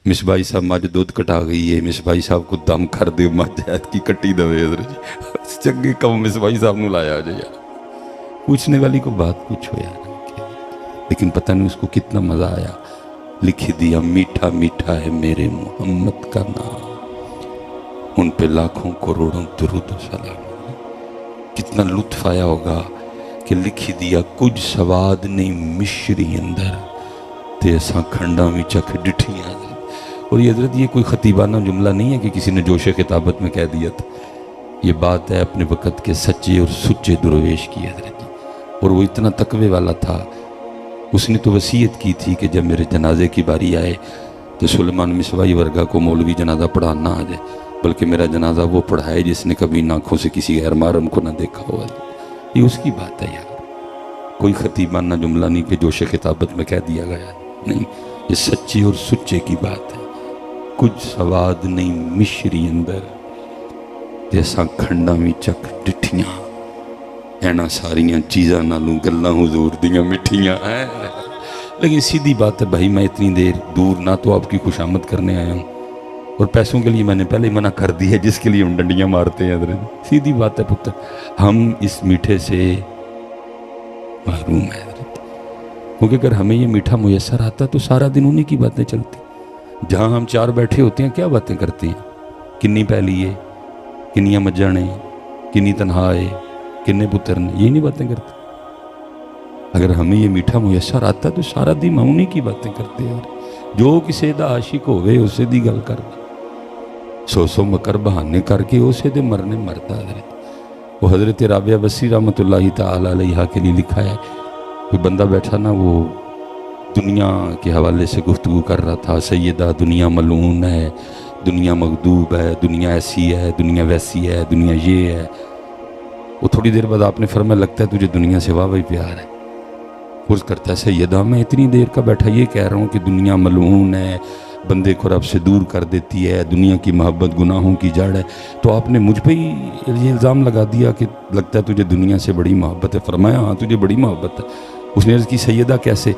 مصباحی صاحب مجھ دودھ کٹا گئی ہے، مصباحی صاحب کو دم کر دے مجھ ایت کی کٹی دوے حضرت جی چنگے کم مصباحی صاحب نو لایا جائے یار، پوچھنے والی کو بات پوچھو یار، لیکن پتہ نہیں اس کو کتنا مزہ آیا۔ لکھ دیا میٹھا میٹھا ہے میرے محمد کا نام، ان پہ لاکھوں کروڑوں درود و سلام۔ کتنا لطف آیا ہوگا کہ لکھ دیا کچھ سواد نہیں مشری اندر تے اساں کھنڈا میں چکھ ڈٹھیاں۔ اور یہ حضرت یہ کوئی خطیبانہ جملہ نہیں ہے کہ کسی نے جوش خطابت میں کہہ دیا تھا، یہ بات ہے اپنے وقت کے سچے اور سچے درویش کی حضرت جی۔ اور وہ اتنا تقوی والا تھا، اس نے تو وصیت کی تھی کہ جب میرے جنازے کی باری آئے تو سلیمان مصباحی ورگا کو مولوی جنازہ پڑھانا آ جائے، بلکہ میرا جنازہ وہ پڑھائے جس نے کبھی آنکھوں سے کسی غیر محرم کو نہ دیکھا ہوا۔ یہ اس کی بات ہے یار، کوئی خطیبانہ جملہ نہیں کہ جوش خطابت میں کہہ دیا گیا، نہیں، یہ سچی اور سچے کی بات ہے۔ کچھ سواد نہیں مشری اندر جیسا کھنڈا میں چک ڈٹھیاں، اینا ساریاں چیزاں نالوں گلاں حضور دیاں مٹھیاں ہیں۔ لیکن سیدھی بات ہے بھائی، میں اتنی دیر دور نہ تو آپ کی خوش آمد کرنے آیا ہوں، اور پیسوں کے لیے میں نے پہلے ہی منع کر دی ہے جس کے لیے ہم ڈنڈیاں مارتے ہیں حضرت۔ سیدھی بات ہے پتر، ہم اس میٹھے سے محروم ہیں حضرت، کیونکہ اگر ہمیں یہ میٹھا میسر آتا تو سارا دن انہی کی باتیں چلتی۔ جہاں ہم چار بیٹھے ہوتے ہیں کیا باتیں کرتے ہیں، کنی پہلی ہے، کنیاں مجھاں نے، کنی تنہا ہے، کنے پتر نے، یہ نہیں باتیں کرتے۔ اگر ہمیں یہ میٹھا میسر آتا تو سارا دن ہم انہی کی باتیں کرتے ہیں۔ جو کسی دا عاشق ہوئے اسے دی گل کر، سو سو مکر بہانے کر کے اسے دے مرنے مرتا حضرت۔ وہ حضرت رابعہ بصری رحمۃ اللہ تعالی علیہ کے لیے لکھا ہے، کوئی بندہ بیٹھا نا، وہ دنیا کے حوالے سے گفتگو کر رہا تھا، سیدہ دنیا ملعون ہے، دنیا مغضوب ہے، دنیا ایسی ہے، دنیا ویسی ہے، دنیا یہ ہے۔ وہ تھوڑی دیر بعد آپ نے فرمایا لگتا ہے تجھے دنیا سے واہ پیار ہے۔ عرض کرتا ہے سیدہ میں اتنی دیر کا بیٹھا یہ کہہ رہا ہوں کہ دنیا ملعون ہے، بندے کو رب سے دور کر دیتی ہے، دنیا کی محبت گناہوں کی جڑ ہے، تو آپ نے مجھ پہ ہی یہ الزام لگا دیا کہ لگتا ہے تجھے دنیا سے بڑی محبت ہے۔ فرمایا ہاں تجھے بڑی محبت ہے۔ اس نے عرض کی سیدہ کیسے؟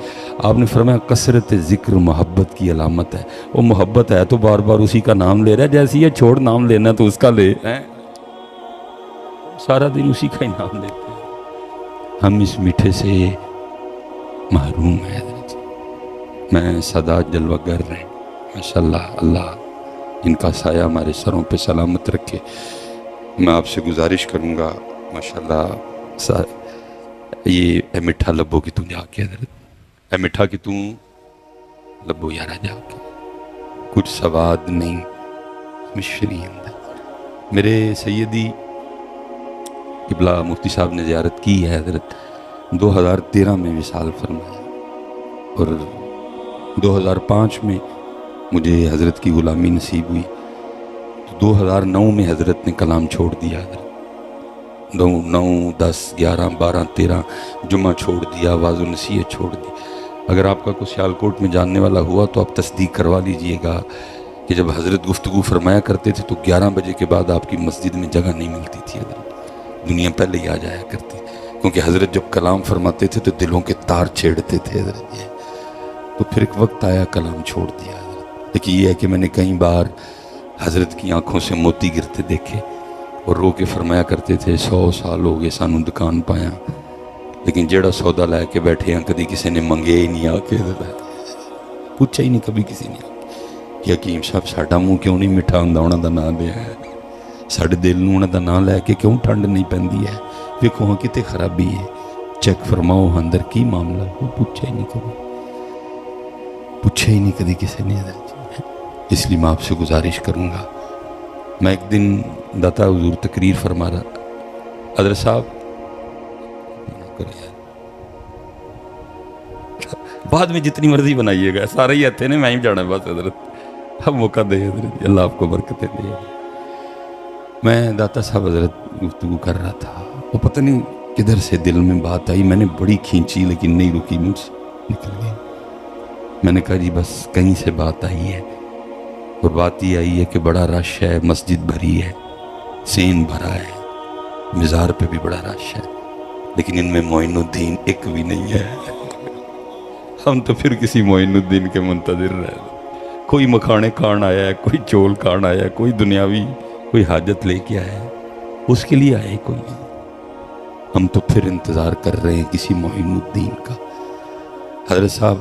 آپ نے فرمایا کثرت ذکر محبت کی علامت ہے۔ وہ محبت ہے تو بار بار اسی کا نام لے رہا ہے، جیسی یہ چھوڑ نام لینا تو اس کا لے، سارا دن اسی کا ہی نام لیتے ہیں۔ ہم اس میٹھے سے محروم ہیں حضرت۔ میں سادات جلوہ گر رہے ہیں ماشاءاللہ، اللہ ان کا سایہ ہمارے سروں پہ سلامت رکھے۔ میں آپ سے گزارش کروں گا ماشاءاللہ، یہ اے مٹھا لبو کی توں جا کے حضرت، اے مٹھا کی توں لبو یارا جا کے، کچھ سواد نہیں مشری اندر۔ میرے سیدی قبلہ مفتی صاحب نے زیارت کی ہے حضرت، 2013 میں وصال فرمایا، اور 2005 میں مجھے حضرت کی غلامی نصیب ہوئی، تو 2009 میں حضرت نے کلام چھوڑ دیا حضرت۔ 9، 10، 11، 12، 13 جمعہ چھوڑ دیا، آواز و نصیحت چھوڑ دی۔ اگر آپ کا کوئی سیالکوٹ میں جاننے والا ہوا تو آپ تصدیق کروا لیجئے گا کہ جب حضرت گفتگو فرمایا کرتے تھے تو 11 بجے کے بعد آپ کی مسجد میں جگہ نہیں ملتی تھی حضرت، دنیا پہلے ہی آ جایا کرتی، کیونکہ حضرت جب کلام فرماتے تھے تو دلوں کے تار چھیڑتے تھے حضرت جی۔ تو پھر ایک وقت آیا کلام چھوڑ دیا حضرت۔ لیکن یہ ہے کہ میں نے کئی بار حضرت کی آنکھوں سے موتی گرتے دیکھے، اور رو کے فرمایا کرتے تھے 100 سال ہو گئے سانوں دکان پایا، لیکن جیڑا سودا لے کے بیٹھے ہیں کدی کسی نے منگے ہی نہیں، آ کے پوچھا ہی نہیں کبھی کسی نے کہ حکیم صاحب ساڈا منہ کیوں نہیں میٹھا ہوندا انہاں دا نام لیا ہے، ساڈے دل نوں انہاں دا نام لے کے کیوں ٹھنڈ نہیں پیندی ہے، ویکھو ہاں کتے خرابی ہے، چیک فرماؤ اندر کی معاملہ، وہ پوچھا ہی نہیں کبھی، پوچھا ہی نہیں کدی کسی نے حضرت۔ اس لیے میں آپ سے گزارش کروں گا، میں ایک دن داتا حضور تقریر فرما رہا، حضرت صاحب بعد میں جتنی مرضی بنائیے گا، سارے ہی ہتھے نے، میں ہی جانا ہے بس حضرت، اب موقع دے حضرت، اللہ آپ کو برکتیں دے۔ میں داتا صاحب حضرت گفتگو کر رہا تھا، وہ پتہ نہیں کدھر سے دل میں بات آئی، میں نے بڑی کھینچی لیکن نہیں رکی، مجھ سے نکل گئی۔ میں نے کہا جی بس کہیں سے بات آئی ہے، اور بات یہ آئی ہے کہ بڑا رش ہے، مسجد بھری ہے، سین بھرا ہے، مزار پہ بھی بڑا رش ہے، لیکن ان میں معین الدین ایک بھی نہیں ہے۔ ہم تو پھر کسی معین الدین کے منتظر رہے، کوئی مکھانے کھان آیا ہے، کوئی چول کھان آیا ہے، کوئی دنیاوی کوئی حاجت لے کے آیا ہے، اس کے لیے آئے کوئی نہیں۔ ہم تو پھر انتظار کر رہے ہیں کسی معین الدین کا۔ حضرت صاحب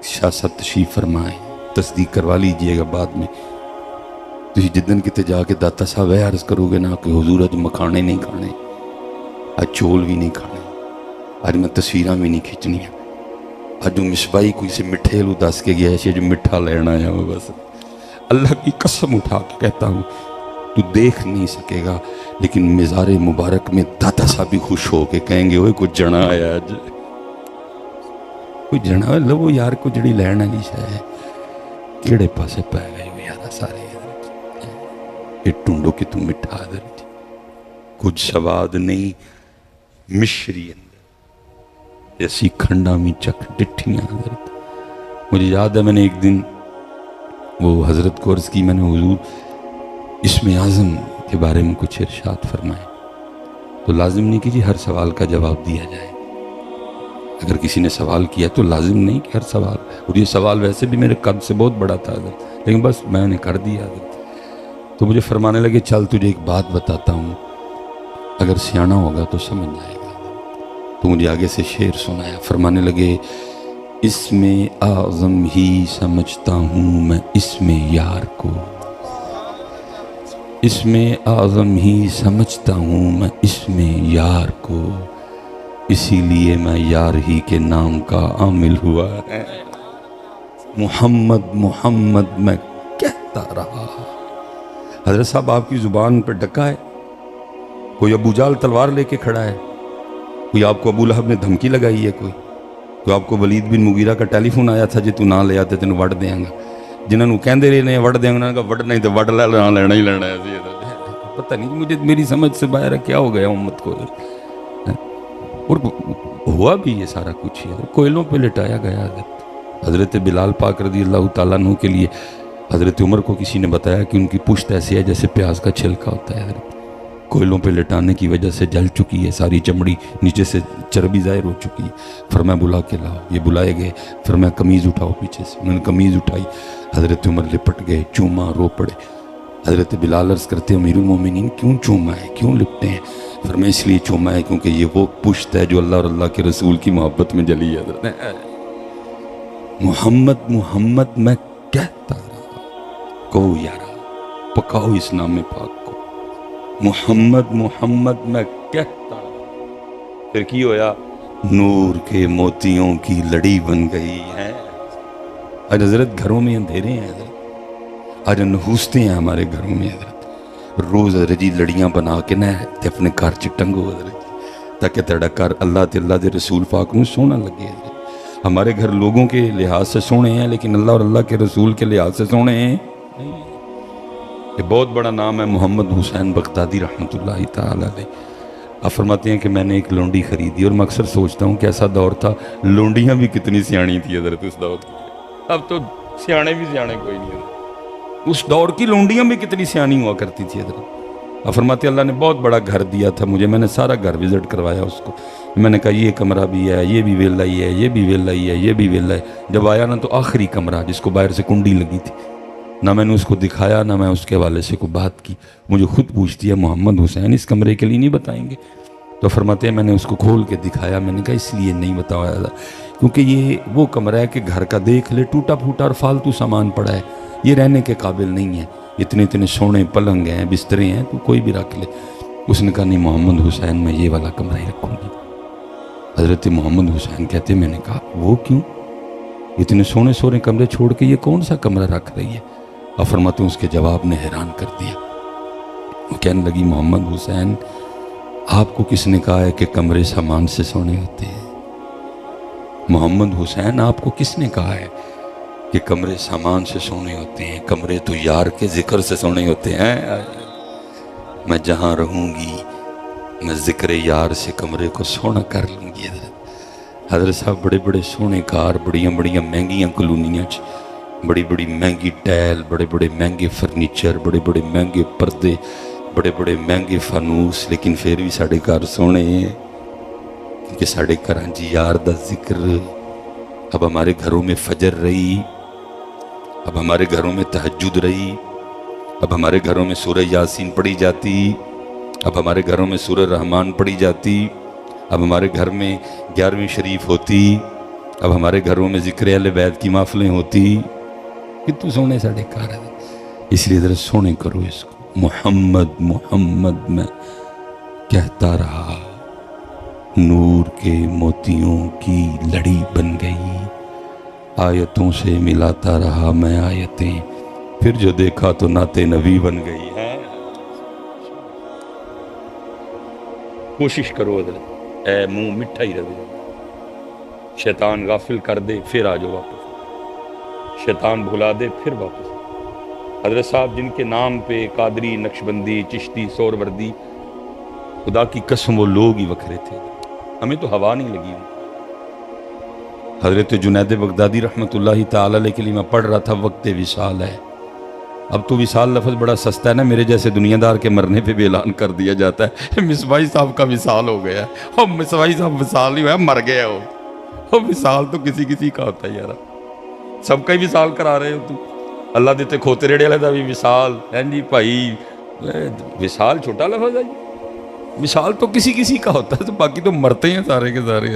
شاہ صاحب تشریف فرمائیں، تصدیق کروا لیجئے گا بعد میں۔ تھی جدن کتے جا کے داتا صاحب ہے عرض کرو گے نا کہ حضور اج مکھانے نہیں کھانے، اج چول بھی نہیں کھانے، اج میں تصویراں بھی نہیں کھینچنی ہیں، اج جو مصباحی کوئی سے مٹھے لو دس کے گیا ہے جو مٹھا لینا ہے وہ بس۔ اللہ کی قسم اٹھا کے کہتا ہوں تو دیکھ نہیں سکے گا، لیکن مزار مبارک میں داتا صاحب بھی خوش ہو کے کہیں گے اوے کوئی جنا آیا اج، کوئی جنا ہے لو یار کو جڑی لین والی شے ہے کیڑے پاسے پے گئے ہو یار سارے یہ ٹونڈو کہ تم مٹھا در کچھ سواد نہیں مشری اندر ایسی کھنڈا میں چک ڈٹھیاں حضرت۔ مجھے یاد ہے میں نے ایک دن وہ حضرت کو عرض کی، میں نے حضور اسم اعظم کے بارے میں کچھ ارشاد فرمائے، تو لازم نہیں کہ جی ہر سوال کا جواب دیا جائے، اگر کسی نے سوال کیا تو لازم نہیں کہ ہر سوال، اور یہ سوال ویسے بھی میرے قد سے بہت بڑا تھا حضرت، لیکن بس میں نے کر دیا حضرت۔ تو مجھے فرمانے لگے چل تجھے ایک بات بتاتا ہوں، اگر سیانا ہوگا تو سمجھ جائے گا۔ تو مجھے آگے سے شعر سنایا، فرمانے لگے اسم اعظم ہی سمجھتا ہوں میں اسم یار کو، اسم اعظم ہی سمجھتا ہوں میں اسم یار کو، اسی لیے میں یار ہی کے نام کا عامل ہوا ہے، محمد محمد میں کہتا رہا۔ حضرت صاحب آپ کی زبان پہ ڈکا ہے، کوئی ابو جال تلوار لے کے کھڑا ہے، کوئی آپ کو ابو لہب نے دھمکی لگائی ہے، کوئی آپ کو ولید بن مغیرہ کا ٹیلی فون آیا تھا جی تو نہ لے آتے تینوں وڈ دیاں گا، جنہوں نے کہندے رہے نے وڈ دیاں گا، انہوں نے کہا وڈنا ہی تو وڈ لینا ہی لینا ہے۔ پتہ نہیں مجھے میری سمجھ سے باہر ہے کیا ہو گیا امت کو، اور ہوا بھی یہ سارا کچھ ہی کوئلوں پہ لٹایا گیا۔ حضرت بلال پاک رضی اللہ تعالیٰ عنہ کے لیے حضرت عمر کو کسی نے بتایا کہ ان کی پشت ایسی ہے جیسے پیاز کا چھلکا ہوتا ہے، حضرت کوئلوں پہ لٹانے کی وجہ سے جل چکی ہے، ساری چمڑی نیچے سے چربی ظاہر ہو چکی ہے۔ فرمایا بلا کے لاؤ، یہ بلائے گئے، فرمایا قمیض اٹھاؤ پیچھے سے، انہوں نے قمیض اٹھائی، حضرت عمر لپٹ گئے، چوما رو پڑے۔ حضرت بلال عرض کرتے امیر المومنین کیوں چوما ہے، کیوں لپٹے ہیں؟ فرمایا اس لیے چوما ہے کیونکہ یہ وہ پشت ہے جو اللہ اور اللہ کے رسول کی محبت میں جلی ہے۔ حضرت محمد محمد میں کہتا رہا، کہو یارا پکاؤ اس نام پاک کو، محمد محمد میں کہتا رہا۔ پھر کی ہویا؟ نور کے موتیوں کی لڑی بن گئی ہے۔ آج حضرت گھروں میں اندھیرے ہیں حضرت، آج نحوستے ہیں ہمارے گھروں میں حضرت، روز حضرت جی لڑیاں بنا کے نہ تے اپنے گھر چ ٹنگو حضرت تاکہ تیرا گھر اللہ تے اللہ دے رسول پاک نو سونا لگے حضرت۔ ہمارے گھر لوگوں کے لحاظ سے سونے ہیں لیکن اللہ اور اللہ کے رسول کے لحاظ سے سونے ہیں نہیں۔ یہ بہت بڑا نام ہے محمد حسین بغدادی رحمۃ اللہ تعالی علیہ۔ آپ فرماتے ہیں کہ میں نے ایک لونڈی خریدی، اور میں اکثر سوچتا ہوں کہ ایسا دور تھا لونڈیاں بھی کتنی سیانی تھی حضرت اس دور کی، اب تو سیانے بھی سیانے کوئی نہیں حضرت، اس دور کی لونڈیاں بھی کتنی سیانی ہوا کرتی تھی حضرت۔ آپ فرماتے ہیں اللہ نے بہت بڑا گھر دیا تھا مجھے، میں نے سارا گھر وزٹ کروایا اس کو، میں نے کہا یہ کمرہ بھی ہے، یہ بھی ویلا ہی ہے، یہ بھی ویلا ہی ہے، یہ بھی ویلا ہے۔ جب آیا نا تو آخری کمرہ جس کو باہر سے کنڈی لگی تھی، نہ میں نے اس کو دکھایا نہ میں اس کے حوالے سے کوئی بات کی، مجھے خود پوچھتی ہے محمد حسین اس کمرے کے لیے نہیں بتائیں گے؟ تو فرماتے ہیں میں نے اس کو کھول کے دکھایا، میں نے کہا اس لیے نہیں بتایا تھا کیونکہ یہ وہ کمرہ ہے کہ گھر کا دیکھ لے ٹوٹا پھوٹا اور فالتو سامان پڑا ہے، یہ رہنے کے قابل نہیں ہے، اتنے اتنے سونے پلنگ ہیں بسترے ہیں تو کوئی بھی رکھ لے۔ اس نے کہا نہیں محمد حسین میں یہ والا کمرہ ہی رکھوں گی۔ حضرت محمد حسین کہتے میں نے کہا وہ کیوں؟ اتنے سونے سونے کمرے چھوڑ کے یہ کون سا کمرہ رکھ رہی ہے؟ اور فرماتے ہیں اس کے جواب نے حیران کر دیا، وہ کہنے لگی محمد حسین آپ کو کس نے کہا ہے کہ کمرے سامان سے سونے ہوتے ہیں؟ محمد حسین آپ کو کس نے کہا ہے کہ کمرے سامان سے سونے ہوتے ہیں؟ کمرے تو یار کے ذکر سے سونے ہوتے ہیں۔ میں جہاں رہوں گی میں ذکر یار سے کمرے کو سونا کر لوں گی۔ حضرت صاحب بڑے بڑے سونے کار، بڑیاں بڑیاں مہنگیاں کلونیاں بڑی بڑی مہنگی ٹیل، بڑے بڑے مہنگے فرنیچر، بڑے بڑے مہنگے پردے، بڑے بڑے مہنگے فانوس، لیکن پھر بھی ساڑھے گھر سونے ہیں کیونکہ ساڑھے گھراں جی یار دا ذکر۔ اب ہمارے گھروں میں فجر رہی اب ہمارے گھروں میں تہجد رہی، اب ہمارے گھروں میں سورہ یاسین پڑھی جاتی، اب ہمارے گھروں میں سورہ رحمان پڑھی جاتی، اب ہمارے گھر میں 11ویں شریف ہوتی، اب ہمارے گھروں میں ذکر اہل بیت کی محفلیں ہوتی. کتنے سونے ساڑھے کار ہے. اس لیے ذرا سونے کرو اس کو. محمد محمد میں کہتا رہا، نور کے موتیوں کی لڑی بن گئی، آیتوں سے ملاتا رہا میں آیتیں، پھر جو دیکھا تو نعت نبی بن گئی ہے. کوشش کرو حضرت، اے منہ مٹھا ہی رہے، شیطان غافل کر دے پھر آ جاؤ واپس، شیطان بھلا دے پھر واپس. حضرت صاحب جن کے نام پہ قادری، نقشبندی، چشتی، سہروردی، خدا کی قسم وہ لوگ ہی وکھرے تھے، ہمیں تو ہوا نہیں لگی. حضرت جنید بغدادی رحمۃ اللہ تعالی علیہ کے لیے میں پڑھ رہا تھا، وقت وصال ہے. اب تو وصال لفظ بڑا سستا ہے نا، میرے جیسے دنیا دار کے مرنے پہ بھی اعلان کر دیا جاتا ہے مصباحی صاحب کا وصال ہو گیا ہے. اور مصباحی صاحب وصال نہیں ہوا، مر گیا ہو. اور وصال تو کسی کسی کا ہوتا ہے یار، سب کا ہی وصال کرا رہے ہو تو. اللہ دیتے کھوتے ریڑے والے دا بھی وصال ہے جی بھائی. وصال چھوٹا لفظ ہے جی، وصال تو کسی کسی کا ہوتا ہے، تو باقی تو مرتے ہیں سارے کے سارے.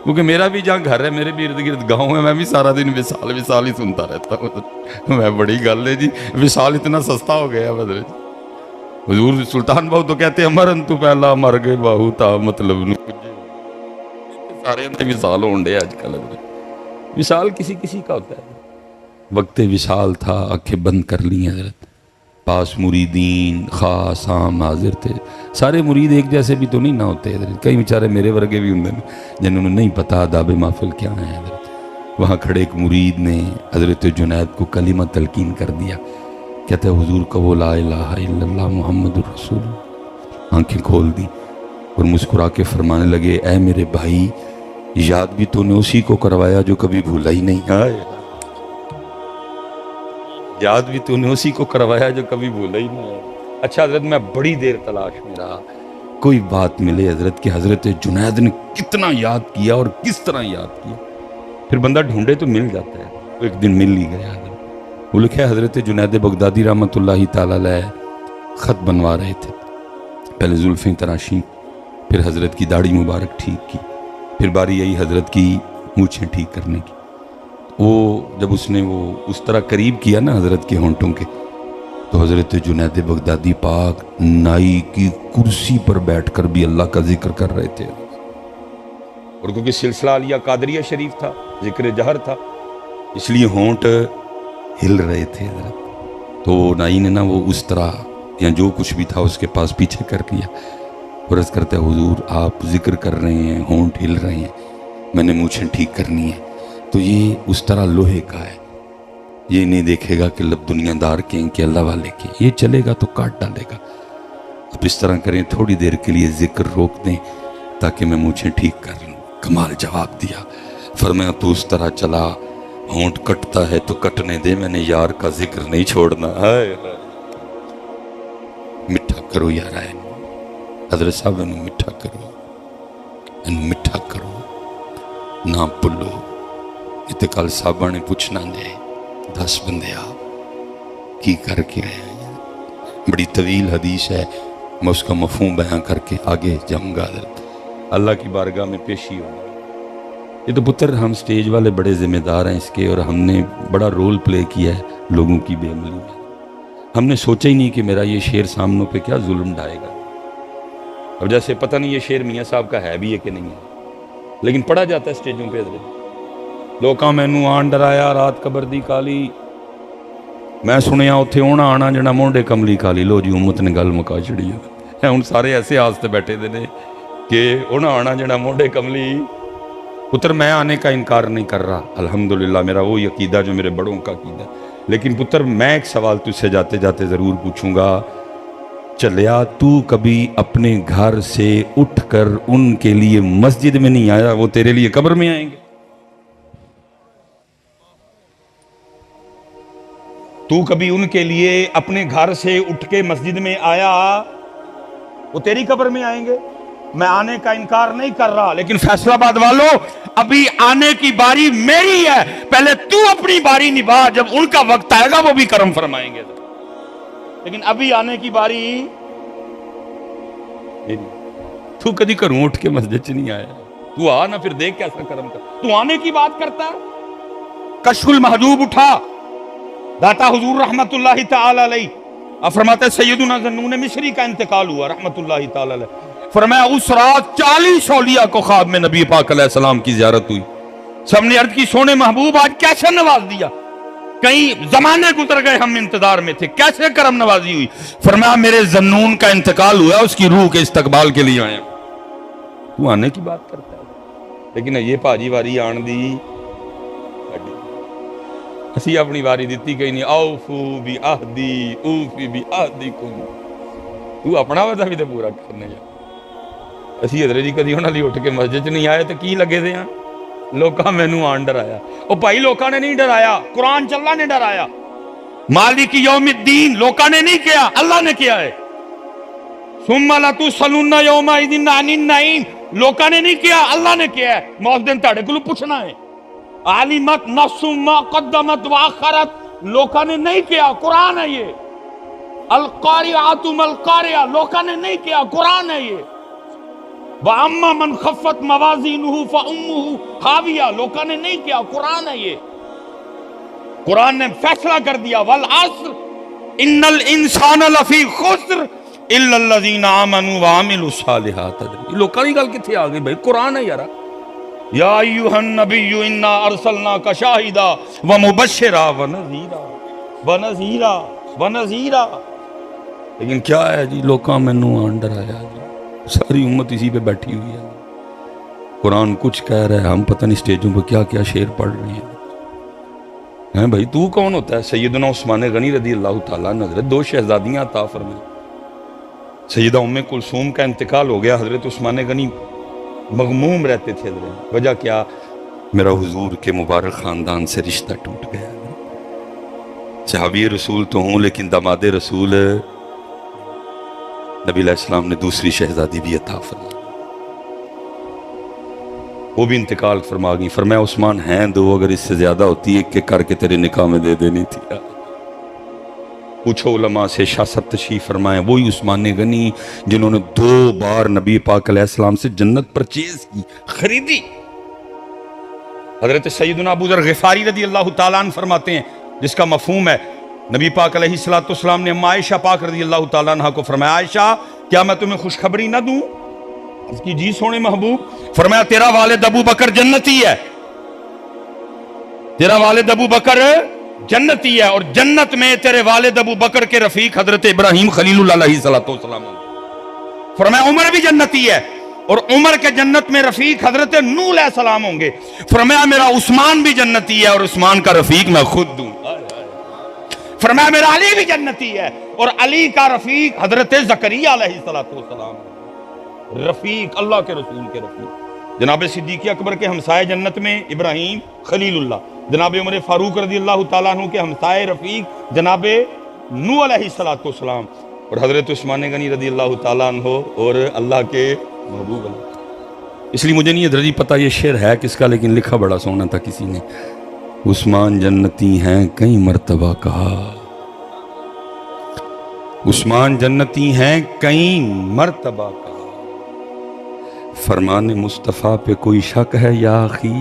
کیونکہ میرا بھی جہاں گھر ہے، میرے بھی ارد گرد گاؤں ہے، میں بھی سارا دن وصال وصال ہی سنتا رہتا ہوں. میں بڑی گل ہے جی، وصال اتنا سستا ہو گیا بدر جی. حضور سلطان بہو تو کہتے ہیں مرن تو پہلا مر گئے باہو تا مطلب نو سارے وصال ہون ڈے آج کل. وصال کسی کسی کا ہوتا ہے. وقت وصال تھا، آنکھیں بند کر لی حضرت، پاس مریدین خاص عام حاضر تھے. سارے مرید ایک جیسے بھی تو نہیں نہ ہوتے حضرت، کئی بیچارے میرے ورگے بھی ہوں جنہوں نے نہیں پتا آداب محفل کیا ہے حضرت. وہاں کھڑے ایک مرید نے حضرت جنید کو کلمہ تلقین کر دیا، کہتا ہے حضور کا وہ لا الہ الا اللہ محمد الرسول. آنکھیں کھول دی اور مسکرا کے فرمانے لگے، اے میرے بھائی، یاد بھی تو نے اسی کو کروایا جو کبھی بھولا ہی نہیں. آئے یاد بھی تو نے اسی کو کروایا جو کبھی بھولا ہی نہیں. اچھا حضرت، میں بڑی دیر تلاش میں رہا کوئی بات ملے حضرت کہ حضرت جنید نے کتنا یاد کیا اور کس طرح یاد کیا. پھر بندہ ڈھونڈے تو مل جاتا ہے. وہ ایک دن مل ہی گیا حضرت. وہ لکھے حضرت جنید بغدادی رحمۃ اللہ تعالی علیہ خط بنوا رہے تھے. پہلے زلفیں تراشی، پھر حضرت کی داڑھی مبارک ٹھیک کی، پھر باری آئی حضرت کی مونچھیں ٹھیک کرنے کی. وہ جب اس نے وہ اس طرح قریب کیا نا حضرت کے ہونٹوں کے، تو حضرت جنید بغدادی پاک نائی کی کرسی پر بیٹھ کر بھی اللہ کا ذکر کر رہے تھے. اور کیونکہ سلسلہ علیہ قادریہ شریف تھا، ذکر جہر تھا، اس لیے ہونٹ ہل رہے تھے حضرت. تو نائی نے نا وہ اس طرح یا جو کچھ بھی تھا اس کے پاس پیچھے کر لیا اور عرض کرتے حضور آپ ذکر کر رہے ہیں، ہونٹ ہل رہے ہیں، میں نے مونچھیں ٹھیک کرنی ہے. تو یہ اس طرح لوہے کا ہے، یہ نہیں دیکھے گا کہ لب دنیا دار کے کہ اللہ والے کے، یہ چلے گا تو کاٹ ڈالے گا. اب اس طرح کریں، تھوڑی دیر کے لیے ذکر روک دیں تاکہ میں مونچھیں ٹھیک کر لوں. کمال جواب دیا. فرمایا تو اس طرح چلا، ہونٹ کٹتا ہے تو کٹنے دے، میں نے یار کا ذکر نہیں چھوڑنا. مٹھا کرو یار، آئے حضرت صاحب انہوں مٹھا کرو، انہوں مٹھا کرو، نہ پلو. اتنے کل صاحبہ نے پوچھنا دے 10 بندے آپ کی کر کے رہے ہیں. بڑی طویل حدیث ہے، میں اس کا مفہوم بیان کر کے آگے جاؤں گا حضرت. اللہ کی بارگاہ میں پیشی ہوگا. یہ تو پتر ہم سٹیج والے بڑے ذمہ دار ہیں اس کے، اور ہم نے بڑا رول پلے کیا ہے لوگوں کی بے عملی میں. ہم نے سوچا ہی نہیں کہ میرا یہ شعر سامنوں پہ کیا ظلم ڈھائے گا. اب جیسے پتہ نہیں یہ شعر میاں صاحب کا ہے بھی ہے کہ نہیں ہے، لیکن پڑھا جاتا ہے سٹیجوں پہ حضرت. لوکاں مینوں آن ڈرایا رات قبر دی کالی، میں سنیا اتھے اونا آنا جنا مونڈے کملی کالی. لو جی امت نے گل مکا چڑی ہے. ہن سارے ایسے آستے بیٹھے دے نے کہ اونا آنا جنا مونڈے کملی. پتر میں آنے کا انکار نہیں کر رہا، الحمدللہ میرا وہی عقیدہ جو میرے بڑوں کا عقیدہ. لیکن پتر میں ایک سوال تجھ سے جاتے جاتے ضرور پوچھوں گا، چلیا تو کبھی اپنے گھر سے اٹھ کر ان کے لیے مسجد میں نہیں آیا، وہ تیرے لیے قبر میں آئیں گے؟ تو کبھی ان کے لیے اپنے گھر سے اٹھ کے مسجد میں آیا، وہ تیری قبر میں آئیں گے؟ میں آنے کا انکار نہیں کر رہا، لیکن فیصلہ آباد والوں ابھی آنے کی باری میری ہے، پہلے تو اپنی باری نبھا، جب ان کا وقت آئے گا وہ بھی کرم فرمائیں گے، لیکن ابھی آنے کی باری تو کدی کروں اٹھ کے مسجد چ نہیں آیا، تو آ نا، پھر دیکھ کیسا کرم کر، تو آنے کی بات کرتا ہے۔ کشف المحجوب اٹھا، داتا حضور رحمت اللہ تعالی علیہ، اب فرماتے ہیں سیدنا ذنون مصری کا انتقال ہوا رحمت اللہ تعالی علیہ، فرمایا اس رات 40 اولیاء کو خواب میں نبی پاک علیہ السلام کی زیارت ہوئی، سب نے عرض کی سونے محبوب آج کیسے نواز دیا، کئی زمانے گزر گئے ہم انتظار میں تھے، کیسے کرم نوازی ہوئی، فرمایا میرے ذنون کا انتقال ہوا، اس کی روح کے استقبال کے لیے آئے، تو آنے کی بات کرتا ہے، لیکن یہ پاجی واری آن دی اسی اپنی واری دیتی کہیں نہیں، اوفو بی عہدی اوفی بی عہدکم، تو اپنا وعدہ بھی تے پورا کرنے جا، اسی حضرت جی کدی انہاں لی اٹھ کے مسجد چ نہیں آئے تو کی لگے دے ہیں، لوکاں مینوں آن ڈرایا، او بھائی لوکاں نے نہیں ڈرایا، قرآن چ اللہ نے ڈرایا، مالک یوم الدین لوکاں نے نہیں کیا، اللہ نے کیا ہے، ثم لتسألن یومئذ عن النعیم لوکاں نے نہیں کیا، اللہ نے کیا ہے، موت دن تہاڈے کولوں پوچھنا ہے، علمت نفس ما قدمت واخرت لوکاں نے نہیں کیا، قرآن ہے یہ، القارعۃ ما القارعہ لوکاں نے نہیں کیا، قرآن ہے یہ، وَأَمَّا مَنْ خَفَّتْ مَوَازِينُهُ فَأُمُّهُ خَاوِيَةٌ لوکاں نے نہیں کیا، قرآن ہے یہ، قرآن نے فیصلہ کر دیا، وَالْعَصْرِ إِنَّ الْإِنسَانَ لَفِي خُسْرٍ إِلَّا الَّذِينَ آمَنُوا وَعَمِلُوا الصَّالِحَاتِ، یہ لوکاں کی گل کتھے آ گئی بھائی، قرآن ہے یارا، یا ایھا النبی انا ارسلناک شاہدا ومبشرا ونذیرا، لیکن کیا ہے جی، لوکاں مینوں آن ڈرایا جی، ساری امت اسی پہ بیٹھی ہوئی ہے، قرآن کچھ کہہ رہا ہے، ہم پتہ نہیں اسٹیجوں پہ کیا کیا شعر پڑھ رہے ہیں بھائی، تو کون ہوتا ہے؟ سیدنا عثمان غنی رضی اللہ تعالیٰ عنہ، حضرت 2 شہزادیاں عطا فرمائیں، سیدہ ام کلثوم کا انتقال ہو گیا، حضرت عثمان غنی مغموم رہتے تھے، حضرت وجہ کیا؟ میرا حضور کے مبارک خاندان سے رشتہ ٹوٹ گیا، صحابی رسول تو ہوں لیکن داماد رسول نبی علیہ السلام نے دوسری شہزادی بھی عطا فرمائی، وہ بھی انتقال فرما گئی، فرمایا عثمان ہیں 2، اگر اس سے زیادہ ہوتی ایک کے کر کے تیرے نکاح میں دے دینی تھی، پوچھو علماء سے، شاہ صاحب تشریف فرمائیں، وہی عثمان غنی جنہوں نے 2 بار نبی پاک علیہ السلام سے جنت پرچیز کی، خریدی، حضرت سیدنا ابو ذر غفاری رضی اللہ تعالیٰ عنہ فرماتے ہیں، جس کا مفہوم ہے نبی پاک علیہ السلام نے اما عائشہ پاک رضی اللہ تعالیٰ عنہ کو فرمایا، عائشہ کیا میں تمہیں خوشخبری نہ دوں؟ اس کی جی سونے محبوب، فرمایا تیرا والد ابو بکر جنتی ہے، تیرا والد ابو بکر جنتی ہے، اور جنت میں تیرے والد ابو بکر کے رفیق حضرت ابراہیم خلیل اللہ علیہ السلام ہوں گے، فرمایا عمر بھی جنتی ہے، اور عمر کے جنت میں رفیق حضرت نوح علیہ السلام ہوں گے، فرمایا میرا عثمان بھی جنتی ہے، اور عثمان کا رفیق میں خود دوں، فرمایا میرا علی بھی جنتی ہے، اور علی کا رفیق حضرت زکریا علیہ السلام، رفیق اللہ کے رسول کے رفیق، جناب صدیق اکبر کے ہمسائے جنت میں ابراہیم خلیل اللہ، جناب عمر فاروق رضی اللہ تعالیٰ عنہ کے ہمسائے رفیق جناب نوح علیہ السلام، اور حضرت عثمان غنی رضی اللہ تعالیٰ عنہ اور اللہ کے محبوب اللہ۔ اس لیے مجھے نہیں حضرت جی پتہ یہ شعر ہے کس کا، لیکن لکھا بڑا سونا تھا کسی نے، عثمان جنتی ہیں کئی مرتبہ کہا، عثمان جنتی ہیں کئی مرتبہ کہا، فرمان مصطفیٰ پہ کوئی شک ہے یا آخی،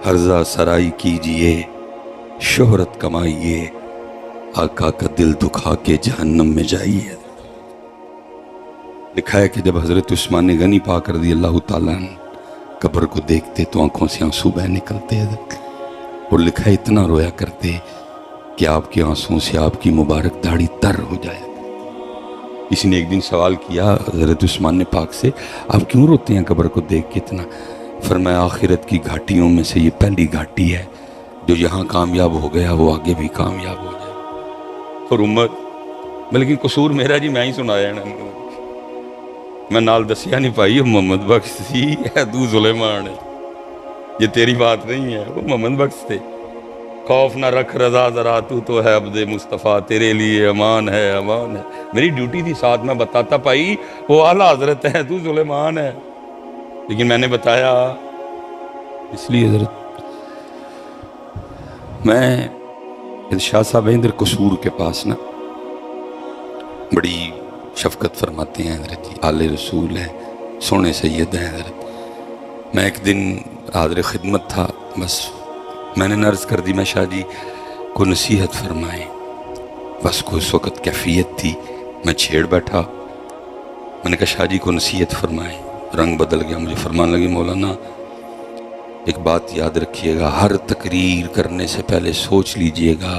ہرزہ سرائی کیجئے شہرت کمائیے، آقا کا دل دکھا کے جہنم میں جائیے۔ لکھا ہے کہ جب حضرت عثمان غنی پاک رضی اللہ تعالیٰ عنہ قبر کو دیکھتے تو آنکھوں سے آنسو بہہ نکلتے، اور لکھا ہے اتنا رویا کرتے کہ آپ کے آنسوں سے آپ کی مبارک داڑھی تر ہو جائے۔ کسی نے ایک دن سوال کیا حضرت عثمان پاک سے، آپ کیوں روتے ہیں قبر کو دیکھ کے اتنا؟ فرمایا آخرت کی گھاٹیوں میں سے یہ پہلی گھاٹی ہے، جو یہاں کامیاب ہو گیا وہ آگے بھی کامیاب ہو جائے۔ اور امت لیکن قصور میرا جی، میں ہی سنایا نا، میں نال دسیا نہیں پائی، محمد بخش سی ہے، دو سلیمان ہے، یہ تیری بات نہیں ہے، وہ محمد بخش تھے۔ خوف نہ رکھ رضا ذرا تو ہے عبد مصطفیٰ، تیرے لیے امان ہے امان ہے. میری ڈیوٹی تھی ساتھ میں بتاتا پائی وہ اعلیٰ حضرت ہے، تو سلیمان ہے. لیکن میں نے بتایا اس لیے حضرت میں شاہ صاحب ادھر قصور کے پاس نا بڑی شفقت فرماتے ہیں حضرت جی، آل رسول ہیں، سونے سید ہیں حضرت. میں ایک دن حاضر خدمت تھا، بس میں نے عرض کر دی میں شاہ جی کو نصیحت فرمائیں. بس کو اس وقت کیفیت تھی، میں چھیڑ بیٹھا. میں نے کہا شاہ جی کو نصیحت فرمائیں. رنگ بدل گیا، مجھے فرمان لگے مولانا ایک بات یاد رکھیے گا، ہر تقریر کرنے سے پہلے سوچ لیجئے گا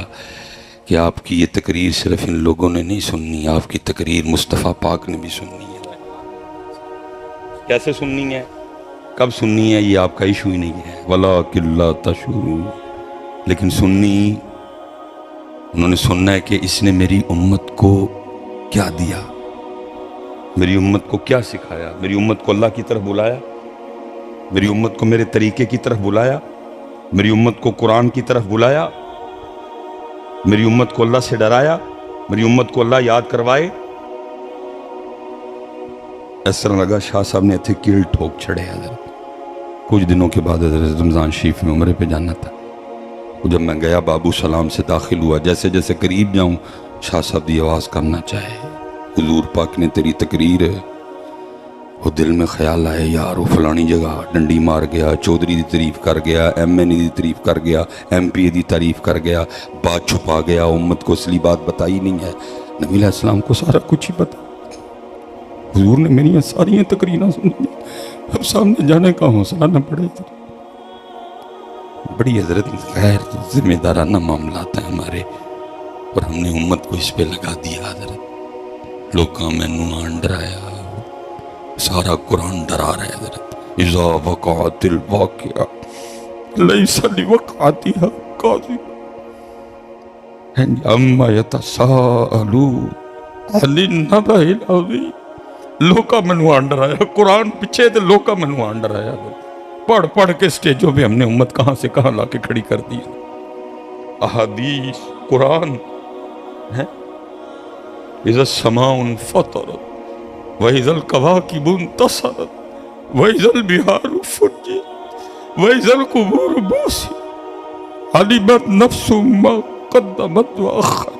کہ آپ کی یہ تقریر صرف ان لوگوں نے نہیں سننی، آپ کی تقریر مصطفیٰ پاک نے بھی سننی ہے. کیسے سننی ہے، کب سننی ہے، یہ آپ کا ایشو ہی نہیں ہے. وَلَٰكِن لَا تَشْعُرُونَ. لیکن سننی انہوں نے سننا ہے کہ اس نے میری امت کو کیا دیا، میری امت کو کیا سکھایا، میری امت کو اللہ کی طرف بلایا، میری امت کو میرے طریقے کی طرف بلایا، میری امت کو قرآن کی طرف بلایا، میری امت کو اللہ سے ڈرایا، میری امت کو اللہ یاد کروائے. اس طرح لگا شاہ صاحب نے اتھے کیل ٹھوک چھڑے. حضرت کچھ دنوں کے بعد حضرت رمضان شریف میں عمرے پہ جانا تھا. جب میں گیا بابو سلام سے داخل ہوا، جیسے جیسے قریب جاؤں شاہ صاحب دی آواز کرنا چاہے حضور پاک نے تیری تقریر ہے. وہ دل میں خیال آئے یار وہ فلانی جگہ ڈنڈی مار گیا، چودھری دی تعریف کر گیا، ایم این ای دی تعریف کر گیا، ایم پی اے دی تعریف کر گیا، بات چھپا گیا، امت کو اصلی بات بتائی نہیں ہے. نبی علیہ السلام کو سارا کچھ ہی پتا. حضور نے میری ساری تقریریں سنی، اب سامنے جانے کا حوصلہ نہ پڑے. بڑی حضرت غیر ذمہ دارانہ معاملات ہیں ہمارے، اور ہم نے امت کو اس پہ لگا دیا. حضرت لوکاں مینوں آن ڈرایا، سارا قرآن ڈرا رہا ہے. حضرت اذا وقعت الواقعہ لیس لوقعتها کاذب اما یتساءلون عن النبأ العظیم. لوکاں مینوں آن ڈرایا، قرآن پیچھے تے لوکاں مینوں آن ڈرایا. پڑھ پڑھ کے سٹیجوں پہ ہم نے امت کہاں سے کہاں لا کے کھڑی کر دی. احادیث قرآن ہے. اذا السماء انفطرت وَإِذَا الْكَوَاكِبُ انتَثَرَتْ وَإِذَا الْبِحَارُ فُجِّرَتْ وَإِذَا الْقُبُورُ بُعْثِرَتْ عَلِمَتْ نَفْسٌ مَّا قَدَّمَتْ وَأَخَّرَتْ.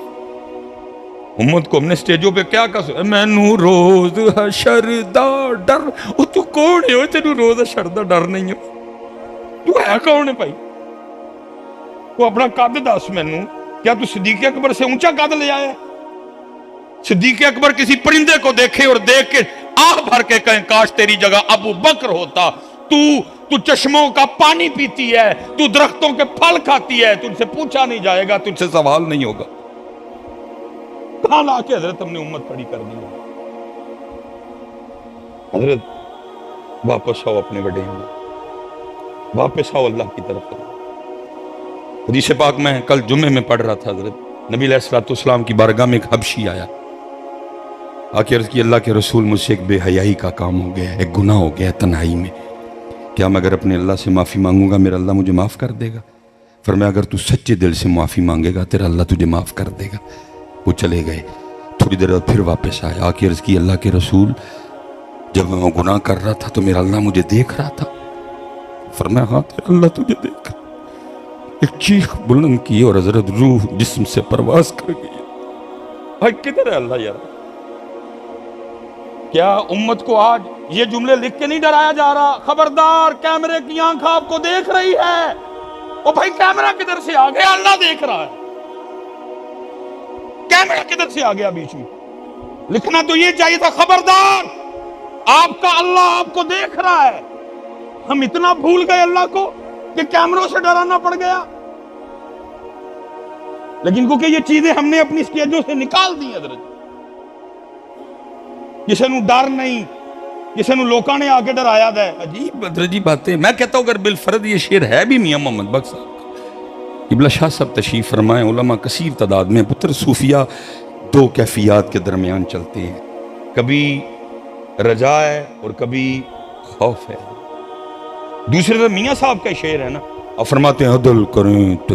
امت کو ہم نے سٹیجوں پہ کیا کہا، مینوں روز حشر دا ڈر. او تو کون ہے، او تینوں روز حشر دا ڈر نہیں ہے؟ تو ہے کون ہے بھائی؟ تو اپنا قد دس مینوں. کیا تو صدیق اکبر سے اونچا قد لے آیا ہے؟ صدیق اکبر کسی پرندے کو دیکھے اور دیکھ کے آہ بھر کے کہیں کاش تیری جگہ ابو بکر ہوتا. تو چشموں کا پانی پیتی ہے، تو درختوں کے پھل کھاتی ہے، تجھ سے پوچھا نہیں جائے گا، تجھ سے سوال نہیں ہوگا. کہاں لا کے حضرت ہم نے امت کھڑی کر دی ہے. حضرت واپس آؤ اپنے بڑے ہیں، واپس آؤ اللہ کی طرف. حدیث پاک میں کل جمعے میں پڑھ رہا تھا، حضرت نبی علیہ السلام کی بارگاہ میں ایک حبشی آیا، آ کے عرض کی اللہ کے رسول مجھ سے ایک بے حیائی کا کام ہو گیا ہے، ایک گناہ ہو گیا ہے تنہائی میں. کیا میں اگر اپنے اللہ سے معافی مانگوں گا میرا اللہ مجھے معاف کر دے گا؟ فرمایا اگر تو سچے دل سے معافی مانگے گا تیرا اللہ تجھے معاف کر دے گا. وہ چلے گئے. تھوڑی دیر بعد پھر واپس آیا، آ کے عرض کی اللہ کے رسول جب میں وہ گناہ کر رہا تھا تو میرا اللہ مجھے دیکھ رہا تھا؟ فرمایا ہاں تیرا اللہ تجھے دیکھ رہا. ایک چیخ بلند کی اور حضرت روح جسم سے پرواز کر گئی. بھائی کدھر ہے اللہ یار؟ کیا امت کو آج یہ جملے لکھ کے نہیں ڈرایا جا رہا؟ خبردار کیمرے کی آنکھ آپ کو دیکھ رہی ہے. او بھائی کیمرہ کدھر سے آ گیا؟ اللہ دیکھ رہا ہے. کیمرہ کدھر سے آ گیا بیچ میں؟ لکھنا تو یہ چاہیے تھا خبردار آپ کا اللہ آپ کو دیکھ رہا ہے. ہم اتنا بھول گئے اللہ کو کہ کیمروں سے ڈرانا پڑ گیا. لیکن کیونکہ یہ چیزیں ہم نے اپنی سٹیجوں سے نکال دی. حضرت کسی نو ڈر نہیں، کسی نو لوکاں نے آ کے ڈرایا ہے. عجیب حضرت جی باتیں. میں کہتا ہوں اگر بالفرد یہ شعر ہے بھی میاں محمد بخش صاحب کا. قبلہ شاہ صاحب تشریف فرمائیں. علماء کثیر تعداد میں پتر صوفیہ دو کیفیات کے درمیان چلتے ہیں، کبھی رجا ہے اور کبھی خوف ہے. دوسرے طرف میاں صاحب کا شعر ہے نا، اور فرماتے ہیں عدل کریں تو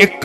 1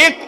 1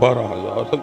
12,000।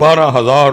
12,000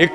1